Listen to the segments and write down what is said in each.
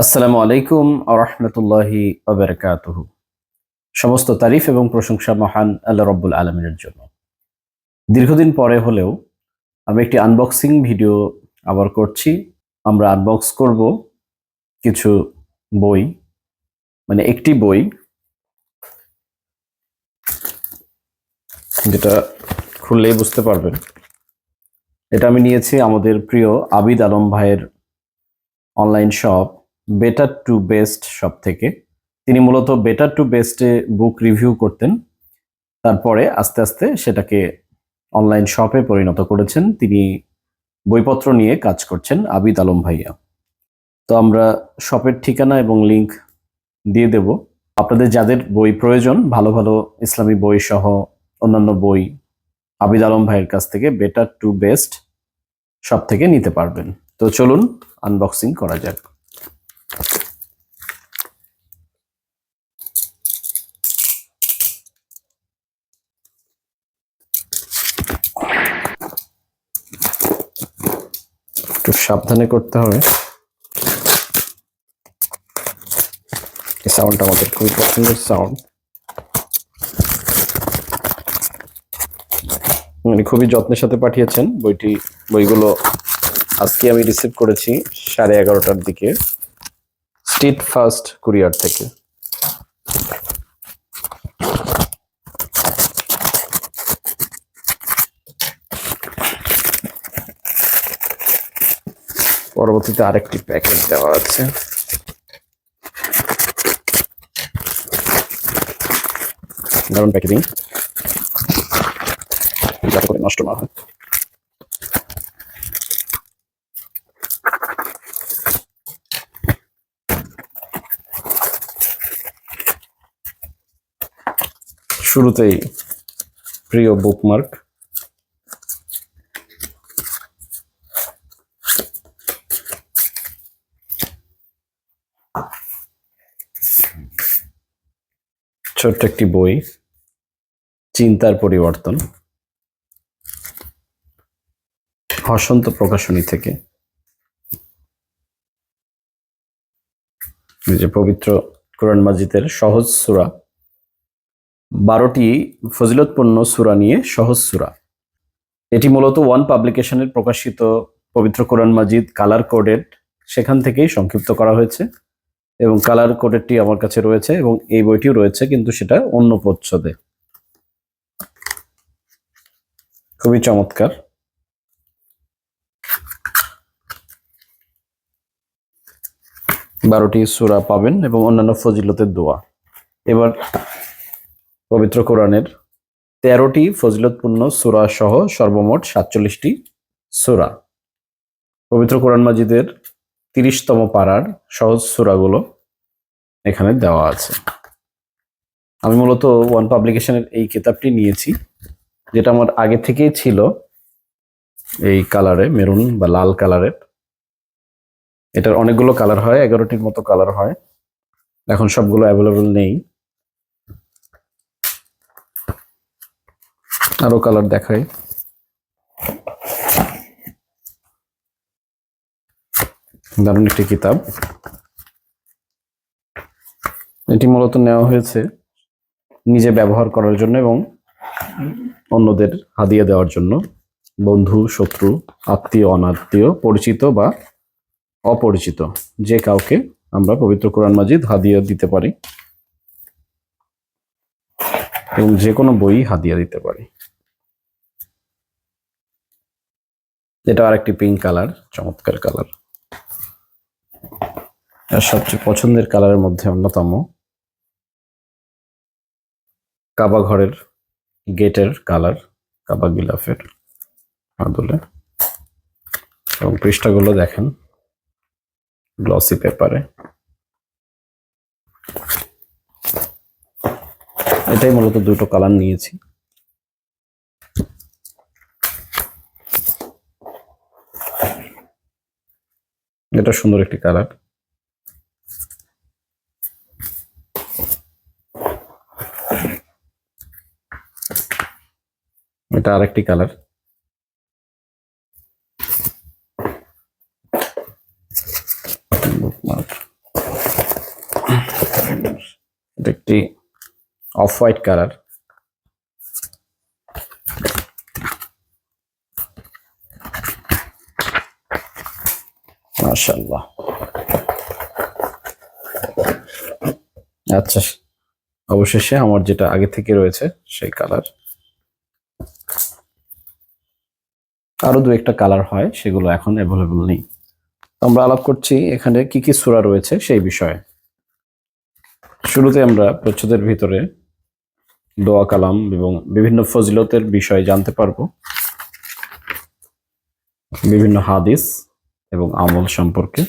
আসসালামু আলাইকুম ওয়া রাহমাতুল্লাহি ওয়া বারাকাতুহু। সমস্ত তারিফ এবং প্রশংসা মহান আল্লাহ রাব্বুল আলামিনের জন্য। দীর্ঘদিন পরে হলেও আমি একটি আনবক্সিং ভিডিও আবার করছি। আমরা আনবক্স করব কিছু বই, মানে একটি বই যেটা খুললেই বুঝতে পারবেন। এটা আমি নিয়েছি আমাদের প্রিয় আবিদ আলম ভাইয়ের online shop better to best shop থেকে। তিনি মূলত বেটার টু বেস্টে বুক রিভিউ করতেন, তারপরে আস্তে আস্তে সেটাকে অনলাইন শপে পরিণত করেছেন। তিনি বইপত্র নিয়ে কাজ করছেন আবিদ আলম ভাইয়া। তো আমরা শপের ঠিকানা এবং লিংক দিয়ে দেব। আপনাদের যাদের বই প্রয়োজন, ভালো ভালো ইসলামী বই সহ অন্যান্য বই আবিদ আলম ভাইয়ের কাছ থেকে বেটার টু বেস্ট শপ থেকে নিতে পারবেন। তো চলুন আনবক্সিং করা যাক। একটু সাবধানে করতে হবে, এই সাউন্ডটা আমাদের খুবই পছন্দের সাউন্ড। উনি খুবই যত্নের সাথে পাঠিয়েছেন বইগুলো। আজকে আমি রিসিভ করেছি 11:30টার দিকে স্ট্রিট ফাস্ট কুরিয়ার থেকে। পরবর্তীতে আরেকটি প্যাকেট দেওয়া আছে। দারুণ প্যাকেজিং, যাতে করে নষ্ট না হয়। শুরুতেই প্রিয় বুকমার্ক। ছোট্ট একটি বই, চিন্তার পরিবর্তন, হসন্ত প্রকাশনী থেকে। এই যে পবিত্র কোরআন মাজিদের সহজ সূরা, 12টি ফজিলতপূর্ণ সূরা নিয়ে সহজ সূরা। এটি মূলত ওয়ান পাবলিকেশনের প্রকাশিত পবিত্র কোরআন মাজিদ কালার কোডেড, সেখান থেকেই সংক্ষিপ্ত করা হয়েছে এবং কালার কোডেডটি আমার কাছে রয়েছে এবং এই বইটিও রয়েছে, কিন্তু সেটা অন্য প্রচ্ছদে। খুবই চমৎকার। বারোটি সূরা পাবেন এবং অন্যান্য ফজিলতের দোয়া। এবার পবিত্র কোরআনের 13টি ফজিলতপূর্ণ সূরা সহ সর্বমোট 47টি সূরা। পবিত্র কোরআন মাজিদের 30তম পারার সহজ সূরাগুলো এখানে দেওয়া আছে। আমি মূলত ওয়ান পাবলিকেশনের এই কিতাবটি নিয়েছি, যেটা আমার আগে থেকেই ছিল এই কালারে, মেরুন বা লাল কালারের। এটার অনেকগুলো কালার হয়, 11টির মতো কালার হয়। এখন সবগুলো অ্যাভেলেবল নেই, আরো কালার দেখাই। দারুণ একটি কিতাব। এটি মূলত নেওয়া হয়েছে নিজে ব্যবহার করার জন্য এবং অন্যদের হাদিয়া দেওয়ার জন্য। বন্ধু, শত্রু, আত্মীয়, অনাত্মীয়, পরিচিত বা অপরিচিত যে কাউকে আমরা পবিত্র কোরআন মাজিদ হাদিয়া দিতে পারি এবং যে কোনো বই হাদিয়া দিতে পারি। এটা আরেকটি পিঙ্ক কালার, চমৎকার কালার। আর সবচেয়ে পছন্দের কালারের মধ্যে অন্যতম কাবা ঘরের গেটের কালার, কাবা গিলাফের আদলে। এবং পৃষ্ঠাগুলো দেখেন গ্লসি পেপারে। এটাই মূলত দুটো কালার নিয়েছি। এটা সুন্দর একটি কালার। এটা আরেকটি কালার। বুকমার্ক। একটি অফ হোয়াইট কালার। মাশাআল্লাহ। আচ্ছা, অবশেষে আমার যেটা আগে থেকে রয়েছে সেই কালার। আরো দু একটা কালার হয়, সেগুলো এখন অ্যাভেলেবল নেই। আমরা আলাপ করছি এখানে কি কি সূরা রয়েছে সেই বিষয়ে। শুরুতে আমরা প্রচ্ছদের ভিতরে দোয়া কালাম এবং বিভিন্ন ফজিলতের বিষয় জানতে পারবো, বিভিন্ন হাদিস এবং আমল সম্পর্কে।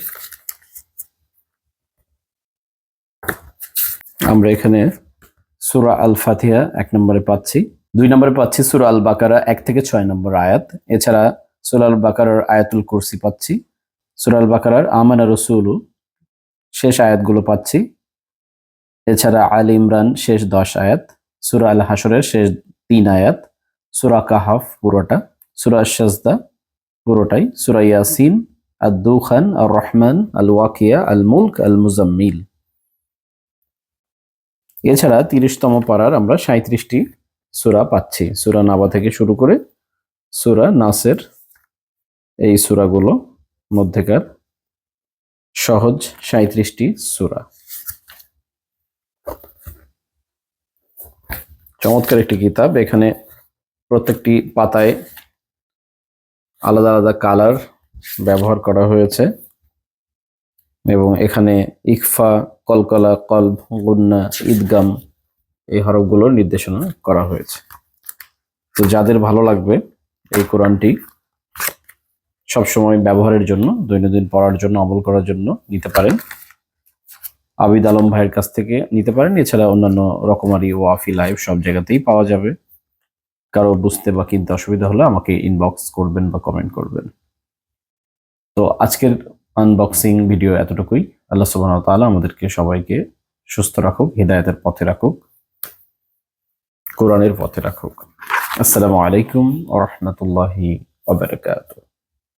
আমরা এখানে সূরা আল ফাতিহা 1 নম্বরে পাচ্ছি, 2 নম্বরে পাচ্ছি সূরা আল বাকারা 1 থেকে 6 নম্বর আয়াত। এছাড়া সূরা আল বাকারার আয়াতুল কুরসি পাচ্ছি, সূরা আল বাকারার আমানা রাসূলু শেষ আয়াতগুলো পাচ্ছি। এছাড়া আল ইমরান শেষ 10 আয়াত, সূরা আল হাশরের শেষ 3 আয়াত, সূরা কাহাফ পুরোটা, সূরা সাজদা পুরোটাই, সূরা ইয়াসিন, আদ-দুখান, আর রহমান, আল ওয়াকিয়া, আল মুলক, আল মুজাম্মিল। এছাড়া 30তম পারার আমরা 37টি সূরা পাচ্ছি, সূরা নাবা থেকে শুরু করে সূরা নাসের, এই সূরাগুলো মধ্যেকার সহজ 37টি সূরা। চমৎকার একটি কিতাব। এখানে প্রত্যেকটি পাতায় আলাদা আলাদা কালার ব্যবহার করা হয়েছে এবং এখানে ইকফা, কলকলা, কলব, গুন্না, ঈদগাম এই হরফগুলোর নির্দেশনা করা হয়েছে। তো যাদের ভালো লাগবে এই কোরআনটি সবসময় ব্যবহারের জন্য, দৈনন্দিন পড়ার জন্য, আমল করার জন্য নিতে পারেন। আবিদ আলম ভাইয়ের কাছ থেকে নিতে পারেন। এছাড়া অন্যান্য রকমারি ওয়াফি লাইভ সব জায়গাতেই পাওয়া যাবে। কারো বুঝতে বা কিনতে অসুবিধা হলে আমাকে ইনবক্স করবেন বা কমেন্ট করবেন। তো আজকের আনবক্সিং ভিডিও এতটুকুই। আল্লাহ সুবহানাহু ওয়া তাআলা আমাদেরকে সবাইকে সুস্থ রাখুক, হিদায়াতের পথে রাখুক, কোরআনের পথে রাখুক। আসসালামু আলাইকুম ওয়া রাহমাতুল্লাহি ওয়া বারাকাতুহু।